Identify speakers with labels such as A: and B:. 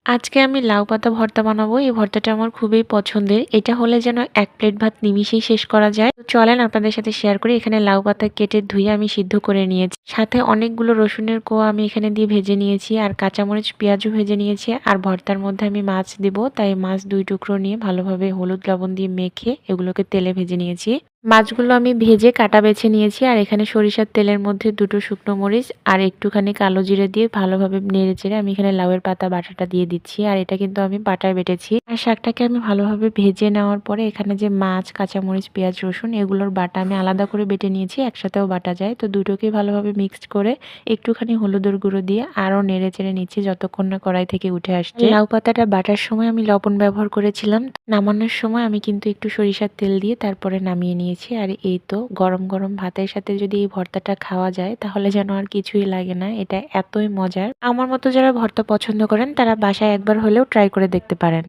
A: আজকে আমি লাউ পাতা ভর্তা বানাবো। এই ভর্তাটা আমার খুবই পছন্দের। এটা হলে যেন ১ প্লেট ভাত নিমিষেই শেষ করা যায়। তো চলেন আপনাদের সাথে শেয়ার করি। এখানে লাউ পাতা কেটে ধুয়ে আমি সিদ্ধ করে নিয়েছি। সাথে অনেকগুলো রসুনের কোয়া আমি এখানে দিয়ে ভেজে নিয়েছি। আর কাঁচামরিচ, পেঁয়াজও ভেজে নিয়েছি। আর ভর্তার মধ্যে আমি মাছ দিব। তাই মাছ ২ টুকরো নিয়ে ভালোভাবে হলুদ লবণ দিয়ে মেখে এগুলোকে তেলে ভেজে নিয়েছি। মাছগুলো আমি ভেজে কাটা বেছে নিয়েছি। আর এখানে সরিষার তেলের মধ্যে ২ টো শুকনো মরিচ আর একটুখানি কালো জিরে দিয়ে ভালোভাবে নেড়েচেড়ে আমি এখানে লাউয়ের পাতা বাটাটা দিয়ে দিচ্ছি। আর এটা কিন্তু আমি পাটায় বেটেছি। আর শাকটাকে আমি ভালোভাবে ভেজে নেওয়ার পরে এখানে যে মাছ, কাঁচামরিচ, পেঁয়াজ, রসুন এগুলোর বাটা আমি আলাদা করে বেটে নিয়েছি। একসাথেও বাটা যায়। তো দুটোকেই ভালোভাবে মিক্সড করে একটুখানি হলুদের গুঁড়ো দিয়ে আরও নেড়েচেড়ে নিচ্ছি যতক্ষণ না কড়াই থেকে উঠে আসছে। লাউ পাতাটা বাটার সময় আমি লবণ ব্যবহার করেছিলাম। নামানোর সময় আমি কিন্তু একটু সরিষার তেল দিয়ে তারপরে নামিয়ে নিয়েছি। আর এই তো গরম গরম ভাতের সাথে যদি এই ভর্তাটা খাওয়া যায় তাহলে যেন আর কিছুই লাগে না। এটা এতই মজার। আমার মতো যারা ভর্তা পছন্দ করেন তারা বাসায় একবার হলেও ট্রাই করে দেখতে পারেন।